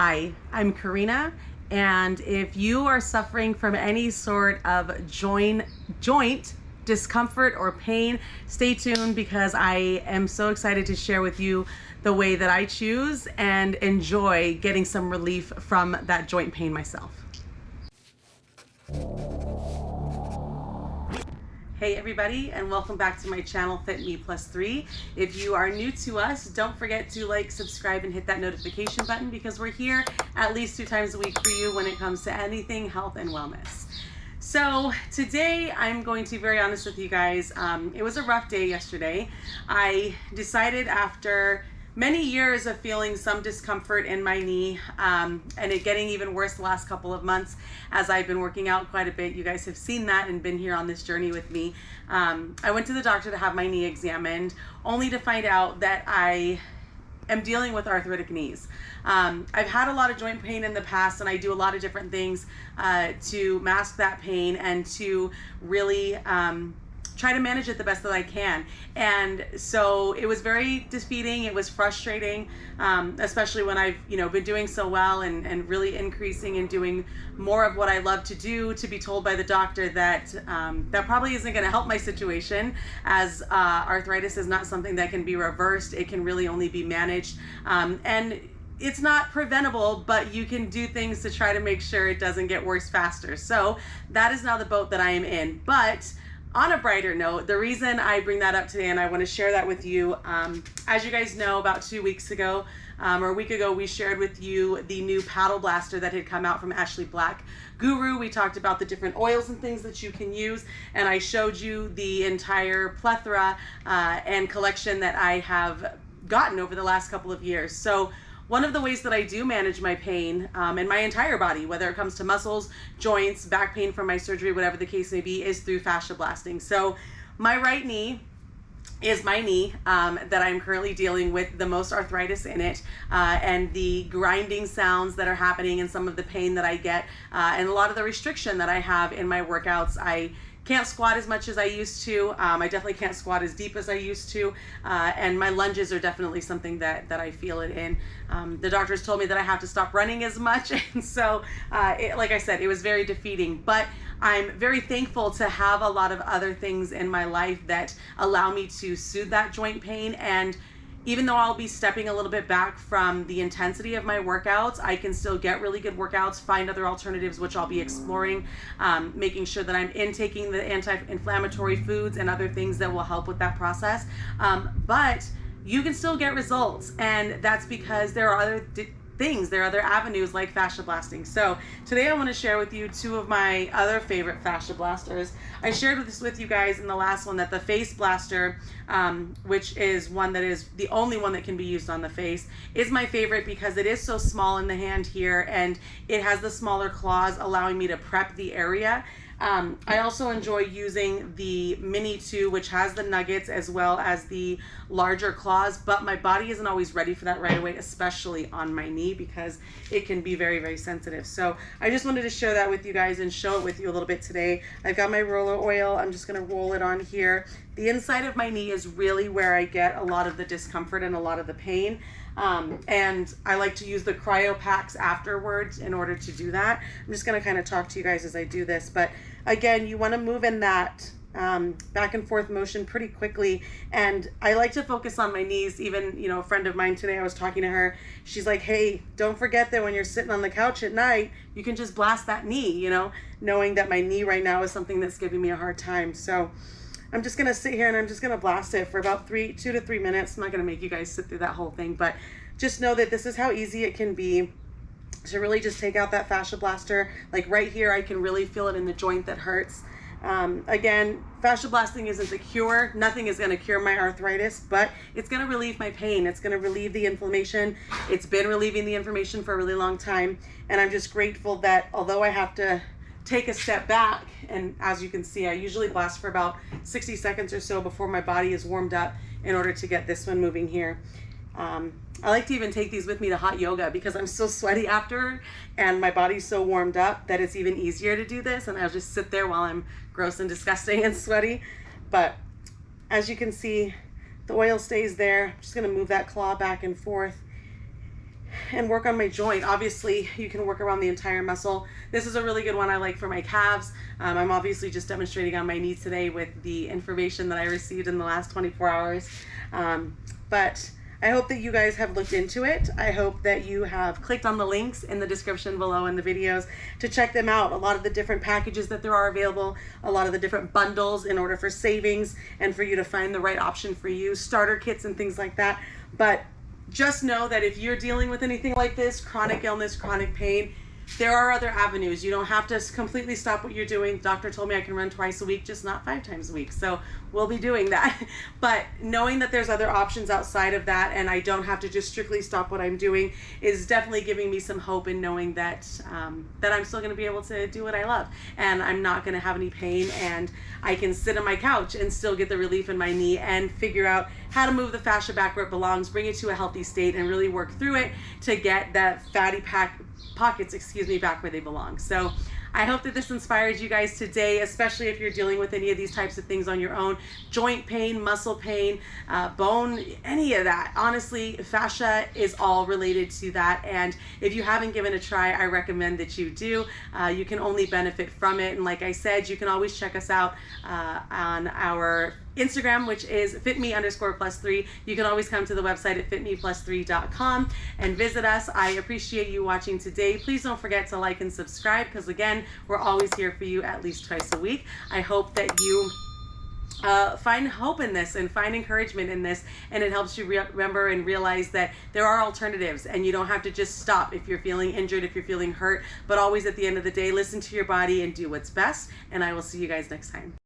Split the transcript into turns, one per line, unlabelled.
Hi, I'm Karina, and if you are suffering from any sort of joint discomfort or pain, stay tuned because I am so excited to share with you the way that I choose and enjoy getting some relief from that joint pain myself. Hey everybody, and welcome back to my channel Fit Me Plus 3. If you are new to us, don't forget to like, subscribe, and hit that notification button because we're here at least 2 times a week for you when it comes to anything health and wellness. So today I'm going to be very honest with you guys. It was a rough day yesterday. I decided after many years of feeling some discomfort in my knee and it getting even worse the last couple of months as I've been working out quite a bit. You guys have seen that and been here on this journey with me. I went to the doctor to have my knee examined only to find out that I am dealing with arthritic knees. I've had a lot of joint pain in the past and I do a lot of different things to mask that pain and to really try to manage it the best that I can. And so it was very defeating. It was frustrating, especially when I've been doing so well and really increasing and doing more of what I love to do, to be told by the doctor that that probably isn't going to help my situation, as arthritis is not something that can be reversed. It can really only be managed, and it's not preventable, but you can do things to try to make sure it doesn't get worse faster. So that is now the boat that I am in. But on a brighter note, the reason I bring that up today and I want to share that with you, as you guys know, about 2 weeks ago or a week ago, we shared with you the new paddle blaster that had come out from Ashley Black Guru. We talked about the different oils and things that you can use, and I showed you the entire plethora and collection that I have gotten over the last couple of years. So one of the ways that I do manage my pain in my entire body, whether it comes to muscles, joints, back pain from my surgery, whatever the case may be, is through fascia blasting. So my right knee is my knee that I'm currently dealing with the most arthritis in it, and the grinding sounds that are happening and some of the pain that I get, and a lot of the restriction that I have in my workouts. I can't squat as much as I used to. I definitely can't squat as deep as I used to. And my lunges are definitely something that I feel it in. The doctors told me that I have to stop running as much. And so, like I said, it was very defeating. But I'm very thankful to have a lot of other things in my life that allow me to soothe that joint pain. And even though I'll be stepping a little bit back from the intensity of my workouts, I can still get really good workouts, find other alternatives, which I'll be exploring, making sure that I'm intaking the anti-inflammatory foods and other things that will help with that process. But you can still get results, and that's because there are other there are other avenues like fascia blasting. So today I want to share with you 2 of my other favorite fascia blasters. I shared this with you guys in the last one that the face blaster, which is one that is the only one that can be used on the face, is my favorite because it is so small in the hand here and it has the smaller claws allowing me to prep the area. I also enjoy using the Mini 2, which has the nuggets as well as the larger claws, but my body isn't always ready for that right away, especially on my knee, because it can be very, very sensitive. So I just wanted to share that with you guys and show it with you a little bit today. I've got my roller oil. I'm just going to roll it on here. The inside of my knee is really where I get a lot of the discomfort and a lot of the pain. And I like to use the cryo packs afterwards in order to do that. I'm just going to kind of talk to you guys as I do this, but again, you want to move in that back and forth motion pretty quickly. And I like to focus on my knees. Even, a friend of mine today, I was talking to her, she's like, hey, don't forget that when you're sitting on the couch at night, you can just blast that knee, knowing that my knee right now is something that's giving me a hard time. So I'm just going to sit here and I'm just going to blast it for about 2 to 3 minutes. I'm not going to make you guys sit through that whole thing, but just know that this is how easy it can be to really just take out that fascia blaster. Like right here, I can really feel it in the joint that hurts. Again, fascia blasting isn't the cure. Nothing is going to cure my arthritis, but it's going to relieve my pain. It's going to relieve the inflammation. It's been relieving the inflammation for a really long time. And I'm just grateful that although I have to take a step back, and as you can see, I usually blast for about 60 seconds or so before my body is warmed up in order to get this one moving here. I like to even take these with me to hot yoga because I'm so sweaty after and my body's so warmed up that it's even easier to do this, and I'll just sit there while I'm gross and disgusting and sweaty. But as you can see, the oil stays there. I'm just going to move that claw back and forth. and work on my joint. Obviously, you can work around the entire muscle. This is a really good one I like for my calves. I'm obviously just demonstrating on my knees today with the information that I received in the last 24 hours. But I hope that you guys have looked into it. I hope that you have clicked on the links in the description below in the videos to check them out. A lot of the different packages that there are available, a lot of the different bundles in order for savings and for you to find the right option for you, starter kits and things like that. But just know that if you're dealing with anything like this, chronic illness, chronic pain, there are other avenues. You don't have to completely stop what you're doing. The doctor told me I can run twice a week, just not 5 times a week. So we'll be doing that. But knowing that there's other options outside of that and I don't have to just strictly stop what I'm doing is definitely giving me some hope in knowing that that I'm still going to be able to do what I love. And I'm not going to have any pain, and I can sit on my couch and still get the relief in my knee and figure out how to move the fascia back where it belongs, bring it to a healthy state, and really work through it to get that fatty pockets, back where they belong. So I hope that this inspires you guys today, especially if you're dealing with any of these types of things on your own. Joint pain, muscle pain, bone, any of that. Honestly, fascia is all related to that. And if you haven't given it a try, I recommend that you do. You can only benefit from it. And like I said, you can always check us out on our Instagram, which is fitme_+3. You can always come to the website at fitme+3.com and visit us. I appreciate you watching today. Please don't forget to like and subscribe, because again, we're always here for you at least twice a week. I hope that you find hope in this and find encouragement in this, and it helps you remember and realize that there are alternatives, and you don't have to just stop if you're feeling injured, if you're feeling hurt, but always at the end of the day, listen to your body and do what's best. And I will see you guys next time.